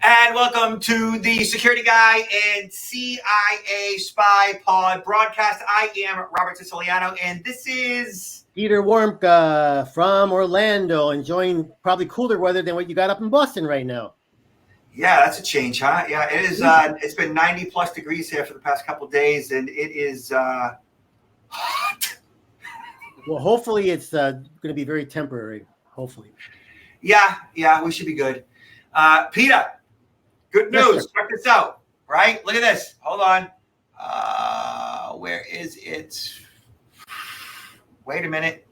And welcome to the Security Guy and CIA Spy Pod broadcast. I am Robert Siciliano, and this is Peter Warmka from Orlando, enjoying probably cooler weather than what you got up in Boston right now. Yeah, that's a change, huh? Yeah, it is. It's been 90 plus degrees here for the past couple of days, and it is hot. Well, hopefully it's going to be very temporary. Hopefully. Yeah, we should be good. Peter, good news. Yes, check this out. Right? Look at this. Hold on. Where is it? Wait a minute.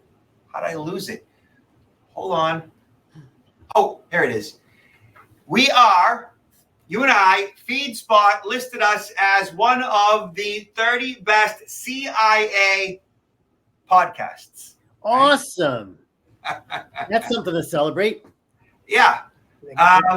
How did I lose it? Hold on. Oh, here it is. We are, you and I, FeedSpot listed us as one of the 30 best CIA podcasts. Awesome. That's something to celebrate. Yeah.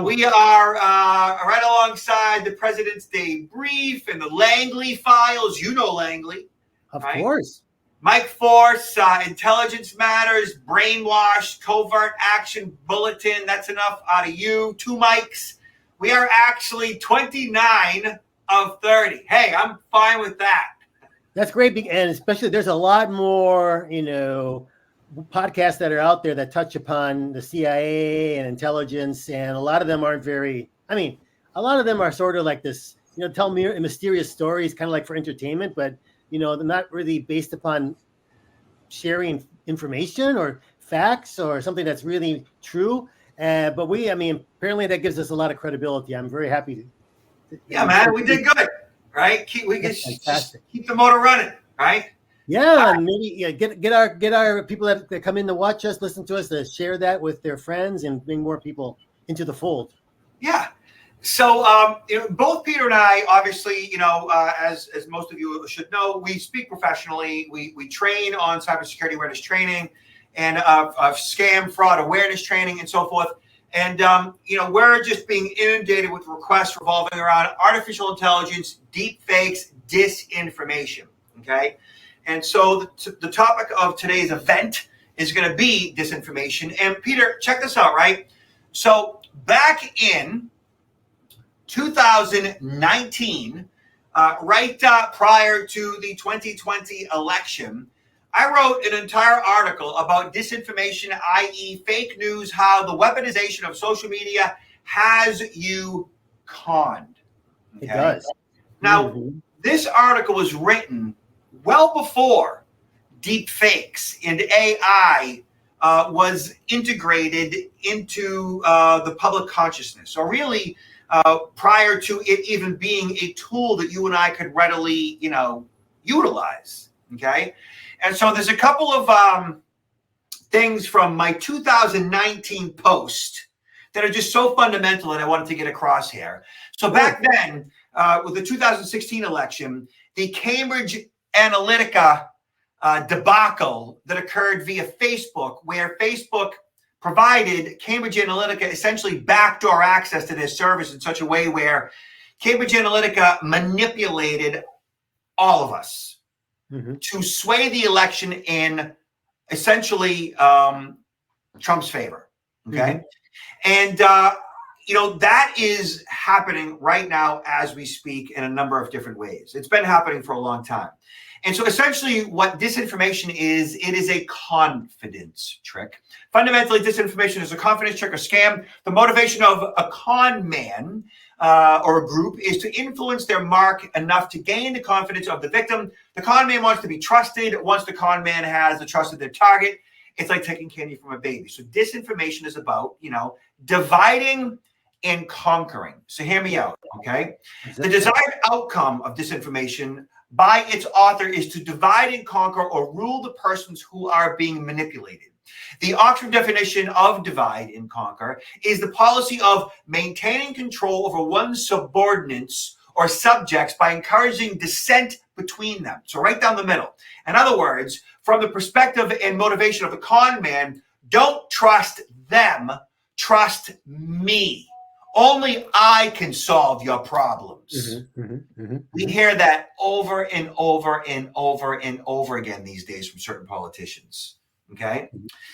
We are right alongside the President's Day Brief and the Langley Files. You know Langley. Of course. Mike Force, Intelligence Matters, Brainwash, Covert Action Bulletin. That's enough out of you. 2 mics. We are actually 29 of 30. Hey, I'm fine with that. That's great. And especially there's a lot more, podcasts that are out there that touch upon the CIA and intelligence. And a lot of them aren't a lot of them are sort of like this, tell me mysterious stories, kind of like for entertainment, but they're not really based upon sharing information or facts or something that's really true. But apparently that gives us a lot of credibility. I'm very happy. Yeah, man, we did good, right? We can just keep the motor running, right? Yeah, and maybe get our people that come in to watch us, listen to us, to share that with their friends and bring more people into the fold. Yeah. So, both Peter and I, obviously, as most of you should know, we speak professionally. We train on cybersecurity awareness training and scam fraud awareness training and so forth. And, we're just being inundated with requests revolving around artificial intelligence, deep fakes, disinformation. Okay. And so the topic of today's event is going to be disinformation. And Peter, check this out, right? So back in 2019, right prior to the 2020 election, I wrote an entire article about disinformation, i.e. fake news, how the weaponization of social media has you conned. Okay? It does. Now, this article was written well before deep fakes and AI was integrated into the public consciousness. So really, prior to it even being a tool that you and I could readily, utilize. Okay. And so there's a couple of things from my 2019 post that are just so fundamental that I wanted to get across here. So back then, with the 2016 election, the Cambridge Analytica debacle that occurred via Facebook, where Facebook provided Cambridge Analytica essentially backdoor access to their service in such a way where Cambridge Analytica manipulated all of us to sway the election in essentially Trump's favor. Okay. And, that is happening right now as we speak in a number of different ways. It's been happening for a long time. And so essentially what disinformation is, it is a confidence trick. Fundamentally, disinformation is a confidence trick or scam. The motivation of a con man or a group is to influence their mark enough to gain the confidence of the victim. The con man wants to be trusted. Once the con man has the trust of their target, it's like taking candy from a baby. So disinformation is about, dividing and conquering. So hear me out, okay? The desired outcome of disinformation by its author is to divide and conquer or rule the persons who are being manipulated. The Oxford definition of divide and conquer is the policy of maintaining control over one's subordinates or subjects by encouraging dissent between them. So right down the middle. In other words, from the perspective and motivation of the con man, don't trust them, trust me. Only I can solve your problems. We hear that over and over and over and over again these days from certain politicians. Okay.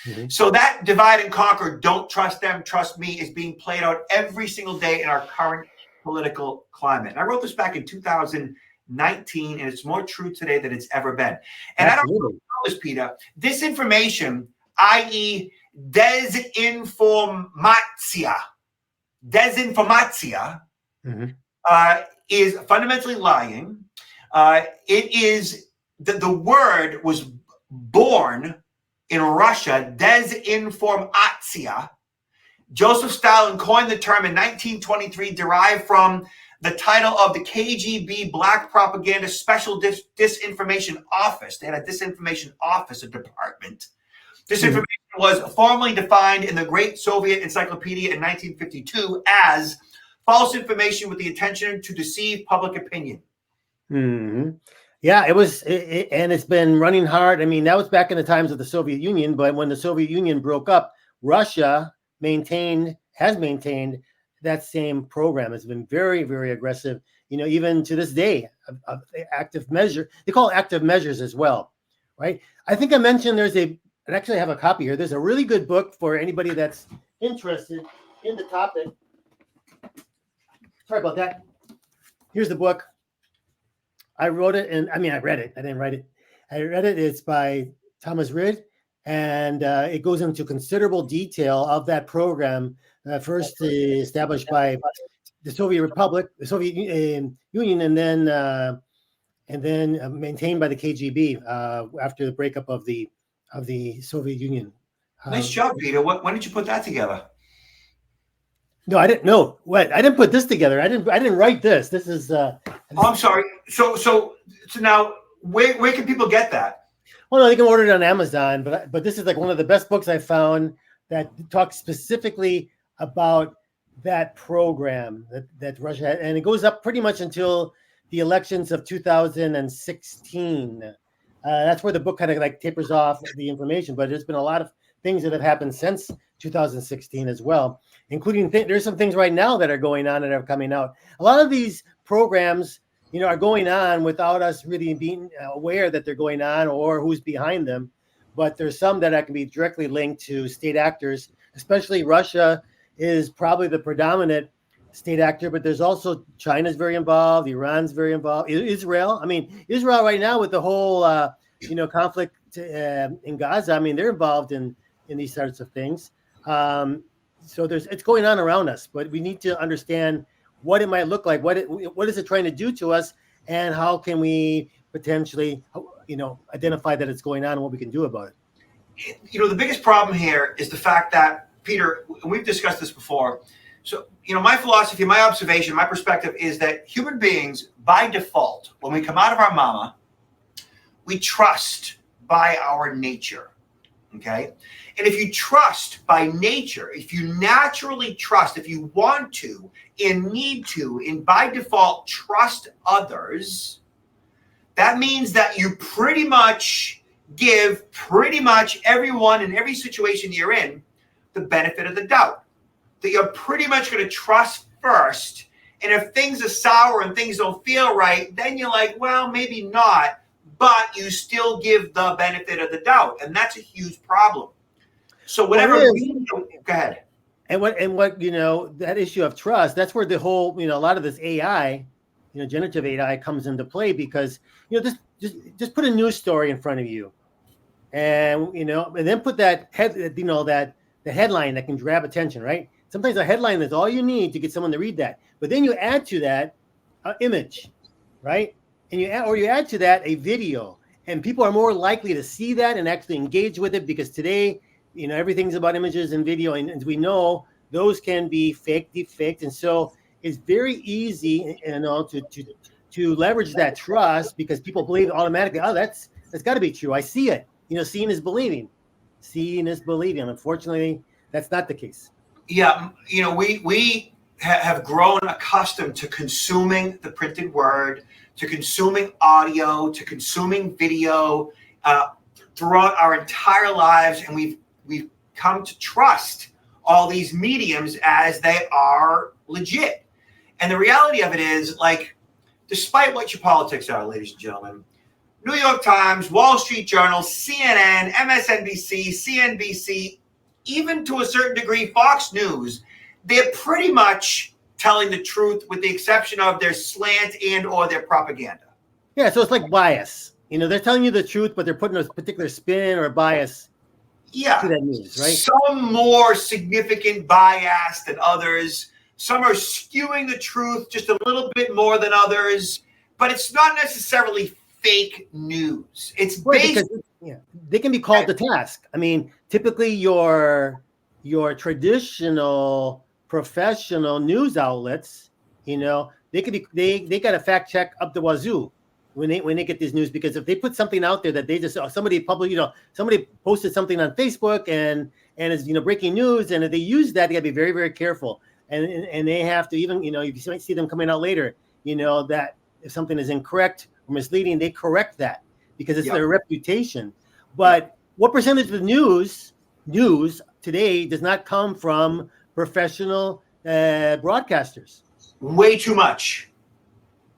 Mm-hmm. So that divide and conquer, don't trust them, trust me, is being played out every single day in our current political climate. And I wrote this back in 2019, and it's more true today than it's ever been. And Absolutely. I don't know this, Peter. Disinformation, i.e., dezinformatsiya, Mm-hmm. is fundamentally lying. It is the word was born in Russia, dezinformatsiya. Joseph Stalin coined the term in 1923, derived from the title of the KGB Black Propaganda Special Disinformation Office. They had a disinformation office, a department. Disinformation was formally defined in the Great Soviet Encyclopedia in 1952 as false information with the intention to deceive public opinion. Mm-hmm. Yeah, it was, and it's been running hard. I mean, that was back in the times of the Soviet Union, but when the Soviet Union broke up, Russia has maintained that same program. It's been very, very aggressive. Even to this day, of active measure. They call it active measures as well, right? I think I mentioned and actually I have a copy here. There's a really good book for anybody that's interested in the topic. Sorry about that. Here's the book. I wrote it, and I read it. I didn't write it. I read it. It's by Thomas Rid, and it goes into considerable detail of that program, first established by the Soviet Republic, the Soviet Union, and then maintained by the KGB after the breakup of the Soviet Union. Nice job, Peter. When did you put that together? No, I didn't. No, what? I didn't put this together. I didn't write this. This is. I'm sorry. So now, where can people get that? Well, no, they can order it on Amazon, but this is like one of the best books I found that talks specifically about that program that Russia had, and it goes up pretty much until the elections of 2016. That's where the book kind of like tapers off the information, but there's been a lot of things that have happened since 2016 as well, including there's some things right now that are going on and are coming out. A lot of these programs, are going on without us really being aware that they're going on or who's behind them. But there's some that can be directly linked to state actors, especially Russia is probably the predominant state actor, but there's also China's very involved, Iran's very involved, Israel. Israel right now with the whole, conflict in Gaza, they're involved in these sorts of things. So it's going on around us, but we need to understand what it might look like, what is it trying to do to us, and how can we potentially, identify that it's going on and what we can do about it. The biggest problem here is the fact that, Peter, we've discussed this before. So, my philosophy, my observation, my perspective is that human beings, by default, when we come out of our mama, we trust by our nature. Okay. And if you trust by nature, if you naturally trust, if you want to and need to, and by default trust others, that means that you pretty much give pretty much everyone in every situation you're in the benefit of the doubt. That you're pretty much going to trust first. And if things are sour and things don't feel right, then you're like, well, maybe not. But you still give the benefit of the doubt, and that's a huge problem. So whatever go ahead. And what that issue of trust, that's where the whole a lot of this AI, generative AI comes into play, because just put a news story in front of you, and and then put that the headline that can grab attention, right? Sometimes a headline is all you need to get someone to read that, but then you add to that an image, right? And you add to that a video, and people are more likely to see that and actually engage with it, because today, everything's about images and video, and as we know, those can be deepfaked, and so it's very easy, to leverage that trust, because people believe automatically, oh, that's got to be true. I see it. Seeing is believing. Seeing is believing. Unfortunately, that's not the case. Yeah, we have grown accustomed to consuming the printed word, to consuming audio, to consuming video throughout our entire lives, and we've come to trust all these mediums as they are legit. And the reality of it is, like, despite what your politics are, ladies and gentlemen, New York Times, Wall Street Journal, CNN, MSNBC, CNBC, even to a certain degree, Fox News, they're pretty much telling the truth with the exception of their slant and or their propaganda. Yeah, so it's like bias. They're telling you the truth, but they're putting a particular spin or bias to that news, right? Some more significant bias than others. Some are skewing the truth just a little bit more than others, but it's not necessarily fake news. It's based. They can be called to task. I mean, typically your traditional professional news outlets, they could be they got to fact check up the wazoo when they get this news, because if they put something out there that they just somebody posted something on Facebook and is breaking news, and if they use that, they got to be very, very careful, and they have to, even if you see them coming out later, that if something is incorrect or misleading, they correct that because it's their reputation. But what percentage of the news today does not come from professional broadcasters? Way too much.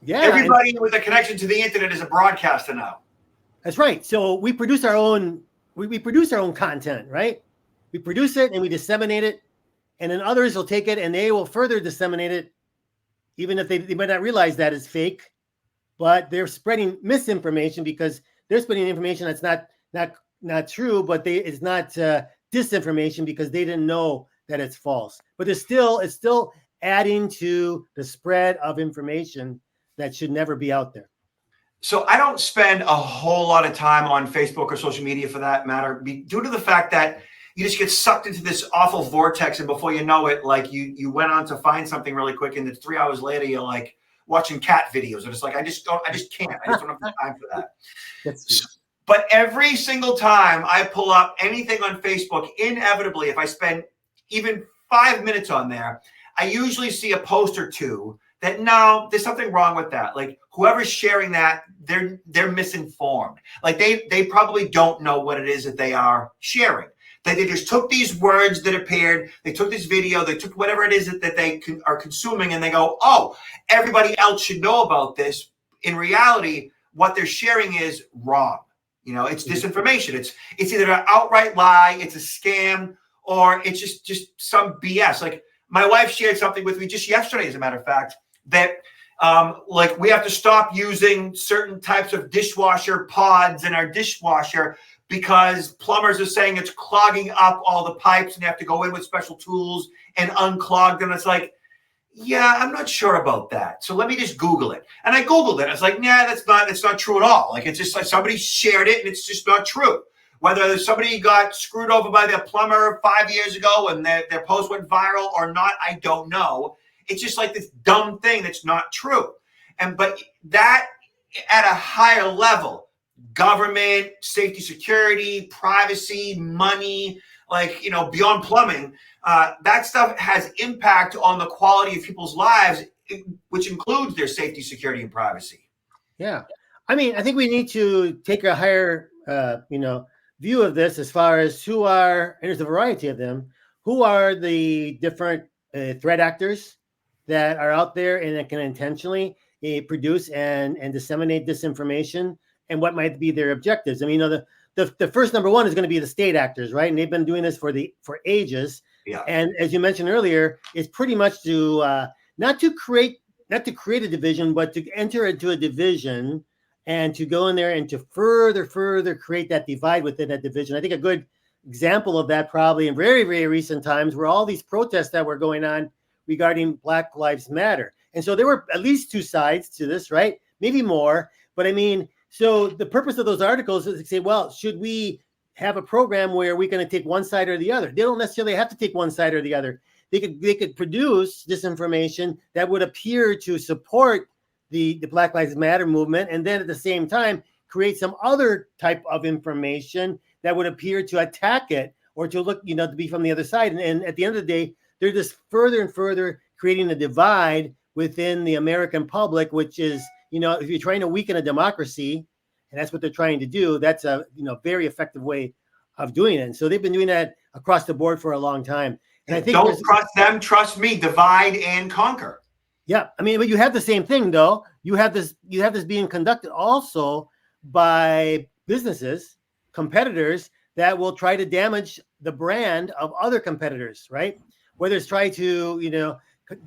Yeah, everybody with a connection to the internet is a broadcaster now. That's right. So we produce our own. We produce our own content, right? We produce it and we disseminate it, and then others will take it and they will further disseminate it, even if they might not realize that is fake, but they're spreading misinformation because they're spreading information that's not true, but it's not disinformation because they didn't know that it's false. But it's still adding to the spread of information that should never be out there. So I don't spend a whole lot of time on Facebook or social media for that matter, due to the fact that you just get sucked into this awful vortex, and before you know it, like you went on to find something really quick, and then 3 hours later you're like watching cat videos, and it's like I just can't. I just don't have the time for that. But every single time I pull up anything on Facebook, inevitably, if I spend even 5 minutes on there, I usually see a post or two that no, there's something wrong with that. Like whoever's sharing that, they're misinformed. Like they probably don't know what it is that they are sharing. They just took these words that appeared, they took this video, they took whatever it is that they are consuming, and they go, oh, everybody else should know about this. In reality, what they're sharing is wrong. It's disinformation. It's either an outright lie, it's a scam, or it's just some BS. Like my wife shared something with me just yesterday, as a matter of fact, that like we have to stop using certain types of dishwasher pods in our dishwasher because plumbers are saying it's clogging up all the pipes and they have to go in with special tools and unclog them. It's like, yeah, I'm not sure about that. So let me just Google it. And I Googled it. I was like, nah, that's not true at all. Like, it's just like somebody shared it and it's just not true. Whether somebody got screwed over by their plumber 5 years ago and their post went viral or not, I don't know. It's just like this dumb thing that's not true. But that at a higher level, government, safety, security, privacy, money, like, beyond plumbing, that stuff has impact on the quality of people's lives, which includes their safety, security, and privacy. Yeah. I mean, I think we need to take a higher, view of this as far as and there's a variety of them, who are the different threat actors that are out there and that can intentionally produce and disseminate disinformation, and what might be their objectives. I mean, the first number one is going to be the state actors, right? And they've been doing this for ages. Yeah. And as you mentioned earlier, it's pretty much to not to create a division, but to enter into a division and to go in there and to further create that divide within that division. I think a good example of that probably in very, very recent times were all these protests that were going on regarding Black Lives Matter. And so there were at least two sides to this, right? Maybe more. But I mean, so the purpose of those articles is to say, well, should we have a program where we're going to take one side or the other? They don't necessarily have to take one side or the other. They could produce disinformation that would appear to support the Black Lives Matter movement, and then at the same time create some other type of information that would appear to attack it or to look, to be from the other side. And at the end of the day, they're just further and further creating a divide within the American public, which is, if you're trying to weaken a democracy, and that's what they're trying to do, that's a very effective way of doing it. And so they've been doing that across the board for a long time. And I think don't trust them, trust me. Divide and conquer. Yeah, I mean, but you have the same thing though. You have this being conducted also by businesses, competitors that will try to damage the brand of other competitors, right? Whether it's try to,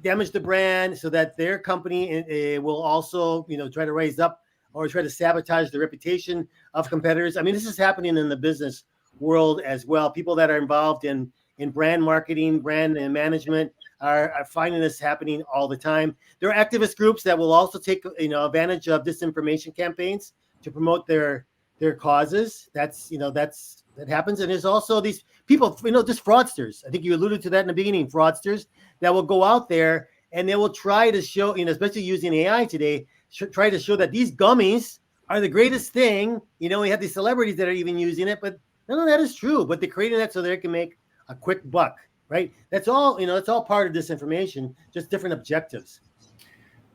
damage the brand so that their company will also, try to raise up or try to sabotage the reputation of competitors. I mean, this is happening in the business world as well. People that are involved in brand marketing, brand and management are finding this happening all the time. There are activist groups that will also take advantage of disinformation campaigns to promote their causes. That happens. And there's also these people, just fraudsters. I think you alluded to that in the beginning, fraudsters that will go out there and they will try to show, especially using AI today, try to show that these gummies are the greatest thing. We have these celebrities that are even using it, but none of that is true. But they're creating that so they can make a quick buck, right? That's all, it's all part of disinformation, just different objectives.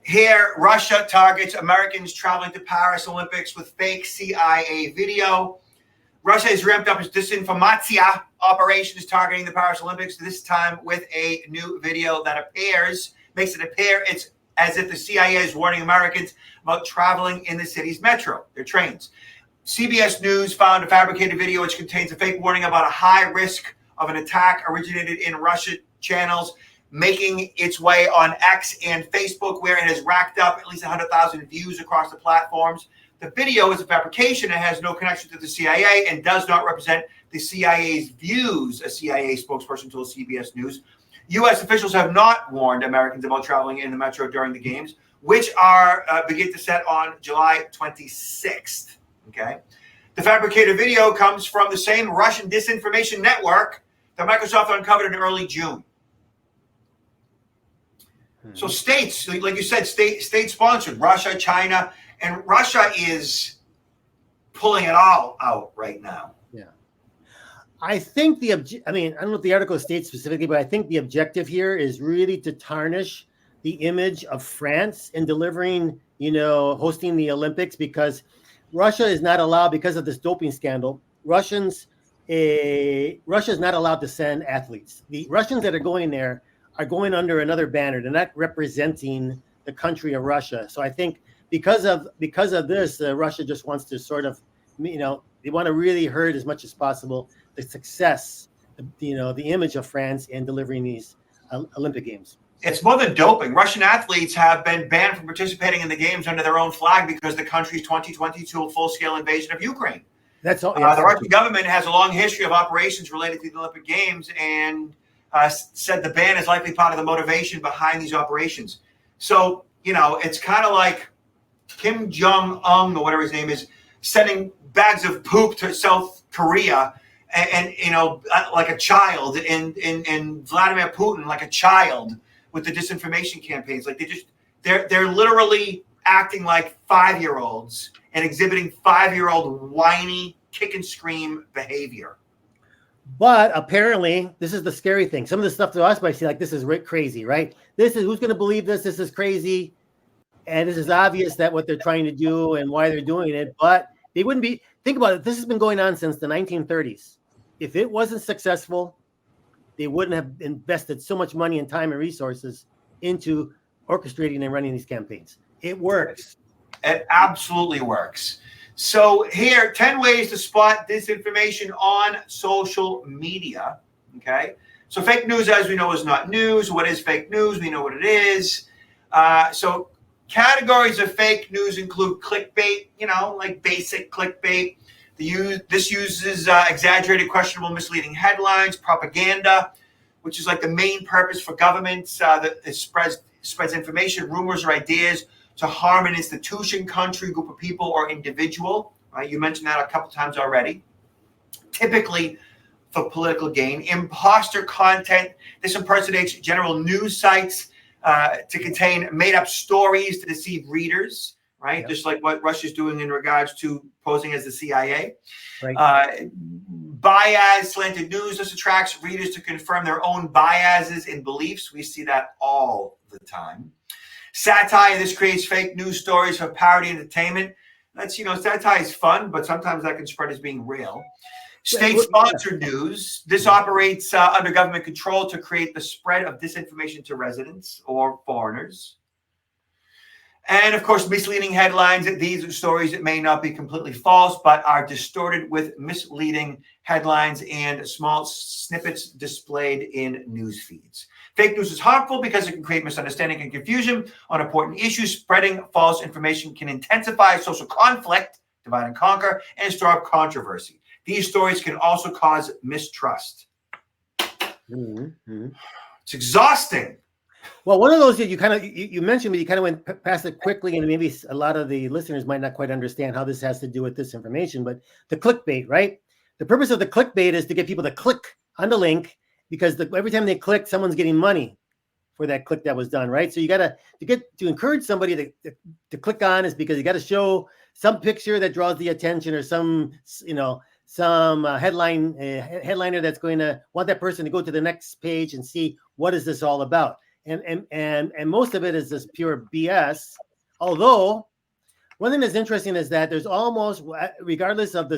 Here, Russia targets Americans traveling to Paris Olympics with fake CIA video. Russia has ramped up its dezinformatsiya operations targeting the Paris Olympics, this time with a new video that makes it appear it's as if the CIA is warning Americans about traveling in the city's metro, their trains. CBS News found a fabricated video which contains a fake warning about a high risk of an attack originated in Russia channels, making its way on X and Facebook, where it has racked up at least 100,000 views across the platforms. The video is a fabrication and has no connection to the CIA and does not represent the CIA's views, a CIA spokesperson told CBS News. U.S. officials have not warned Americans about traveling in the metro during the games, which begin to set on July 26th. Okay. The fabricated video comes from the same Russian disinformation network that Microsoft uncovered in early June. So states, like you said, state-sponsored, Russia, China, and Russia is pulling it all out right now. Yeah. I think I don't know if the article states specifically, but I think the objective here is really to tarnish the image of France in delivering, hosting the Olympics, because Russia is not allowed, because of this doping scandal, Russia is not allowed to send athletes. The Russians that are going there are going under another banner. They're not representing the country of Russia. So I think because of this, Russia just wants to sort of, they want to really hurt as much as possible the success, the image of France in delivering these Olympic Games. It's more than doping. Russian athletes have been banned from participating in the games under their own flag because the country's 2022 full-scale invasion of Ukraine. That's all. The Russian government has a long history of operations related to the Olympic Games and said the ban is likely part of the motivation behind these operations. So, it's kind of like Kim Jong-un, or whatever his name is, sending bags of poop to South Korea and like a child, and Vladimir Putin like a child with the disinformation campaigns. Like they're literally acting like 5-year-olds and exhibiting 5-year-old whiny kick and scream behavior. But apparently, this is the scary thing. Some of the stuff to us might seem like this is crazy, right? Who's going to believe this? This is crazy. And this is obvious that what they're trying to do and why they're doing it. But they wouldn't be. Think about it. This has been going on since the 1930s. If it wasn't successful, they wouldn't have invested so much money and time and resources into orchestrating and running these campaigns. It works. It absolutely works. So here, 10 ways to spot disinformation on social media. Okay. So fake news, as we know, is not news. What is fake news? We know what it is. So categories of fake news include clickbait, like basic clickbait. This uses exaggerated, questionable, misleading headlines, propaganda, which is like the main purpose for governments that spreads information, rumors, or ideas to harm an institution, country, group of people, or individual. Right? You mentioned that a couple times already. Typically for political gain. Imposter content. This impersonates general news sites to contain made-up stories to deceive readers. Right, yep. Just like what Russia's doing in regards to posing as the CIA. Right. Bias, slanted news. This attracts readers to confirm their own biases and beliefs. We see that all the time. Satire. This creates fake news stories for parody entertainment. That's satire is fun, but sometimes that can spread as being real. State-sponsored news. This operates under government control to create the spread of disinformation to residents or foreigners. And of course, misleading headlines. These are stories that may not be completely false, but are distorted with misleading headlines and small snippets displayed in news feeds. Fake news is harmful because it can create misunderstanding and confusion on important issues. Spreading false information can intensify social conflict, divide and conquer, and stir up controversy. These stories can also cause mistrust. It's exhausting. Well, one of those that you mentioned, but you kind of went past it quickly, and maybe a lot of the listeners might not quite understand how this has to do with this information. But the clickbait, right? The purpose of the clickbait is to get people to click on the link, because every time they click, someone's getting money for that click that was done, right? So you got to encourage somebody to click on is because you got to show some picture that draws the attention, or some headliner that's going to want that person to go to the next page and see what is this all about. And most of it is just pure BS. Although one thing that's interesting is that there's almost, regardless of the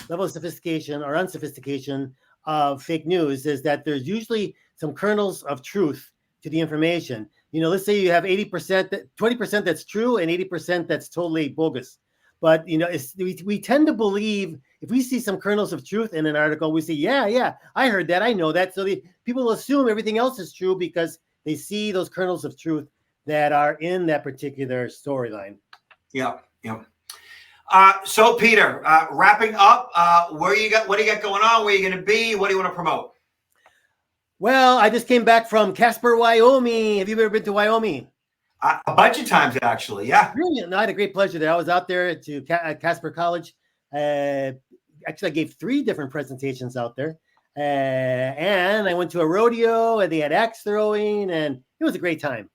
level of sophistication or unsophistication of fake news, is that there's usually some kernels of truth to the information. Let's say you have 80%, 20% that's true and 80% that's totally bogus. But we tend to believe, if we see some kernels of truth in an article, we say, yeah, I heard that, I know that. So people assume everything else is true because they see those kernels of truth that are in that particular storyline. Yeah. So Peter, wrapping up, what do you got going on? Where are you going to be? What do you want to promote? Well, I just came back from Casper, Wyoming. Have you ever been to Wyoming? A bunch of times, actually. Yeah. Really? No, I had a great pleasure there. I was out there at Casper College. Actually, I gave 3 different presentations out there. And I went to a rodeo, and they had axe throwing, and it was a great time.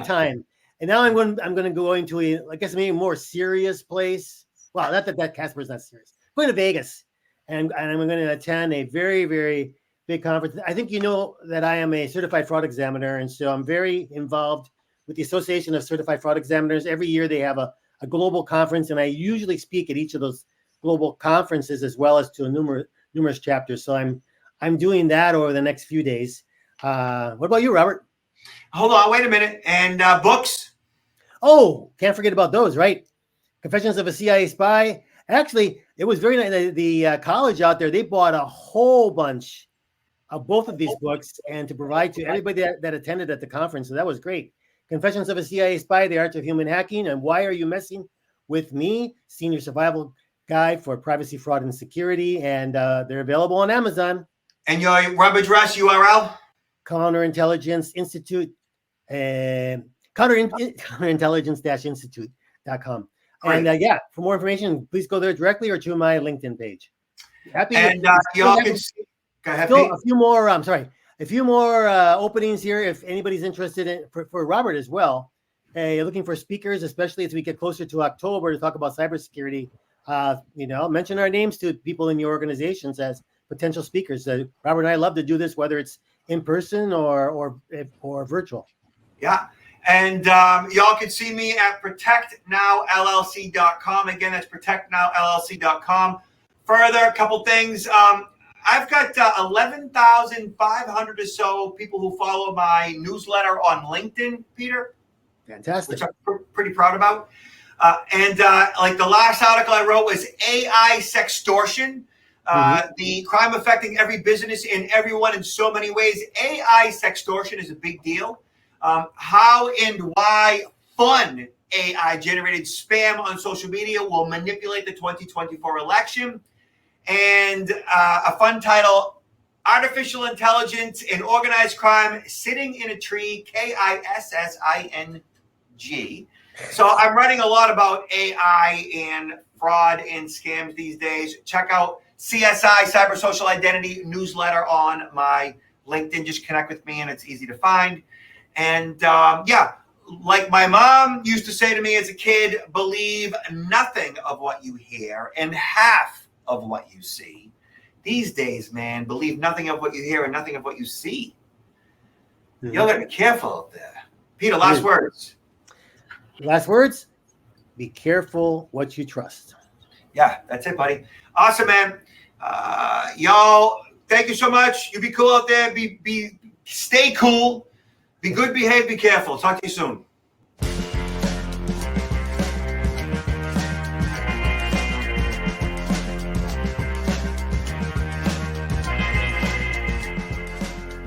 Time. And now I'm going to go into maybe a more serious place. Well, not that Casper is not serious. I'm going to Vegas, and I'm going to attend a very, very big conference. I think you know that I am a certified fraud examiner, and so I'm very involved with the Association of Certified Fraud Examiners. Every year they have a global conference, and I usually speak at each of those global conferences, as well as to numerous chapters. So I'm doing that over the next few days. What about you, Robert? Hold on, wait a minute. And books? Oh, can't forget about those, right? Confessions of a CIA Spy. Actually, it was very nice. The college out there, they bought a whole bunch of both of these books, and to provide to everybody that attended at the conference. So that was great. Confessions of a CIA Spy, The Art of Human Hacking, and Why Are You Messing with Me? Senior Survival Guide for Privacy, Fraud, and Security. And they're available on Amazon. And your web address, URL? Counterintelligence Institute, counterintelligence-institute.com. And for more information, please go there directly or to my LinkedIn page. Happy. And y'all can see. Go ahead, Pete. A few more openings here. If anybody's interested in for Robert as well, you're looking for speakers, especially as we get closer to October to talk about cybersecurity. Mention our names to people in your organizations as potential speakers. Robert and I love to do this, whether it's in person or virtual. Yeah. And y'all can see me at protectnowllc.com. Again, that's protectnowllc.com. Further, a couple things. I've got 11,500 or so people who follow my newsletter on LinkedIn, Peter. Fantastic. Which I'm pretty proud about. And the last article I wrote was AI sextortion, the crime affecting every business and everyone in so many ways. AI sextortion is a big deal. How and why fun AI-generated spam on social media will manipulate the 2024 election. And a fun title, Artificial Intelligence and Organized Crime Sitting in a Tree, KISSING. So I'm writing a lot about AI and fraud and scams these days. Check out CSI Cyber Social Identity newsletter on my LinkedIn. Just connect with me and it's easy to find. And like my mom used to say to me as a kid, believe nothing of what you hear and half of what you see. These days, man, believe nothing of what you hear and nothing of what you see. You gotta be careful out there. Peter, last words. Last words, be careful what you trust. Yeah, that's it, buddy. Awesome, man. Y'all, thank you so much. You be cool out there. Stay cool. Be good, behave, be careful. Talk to you soon.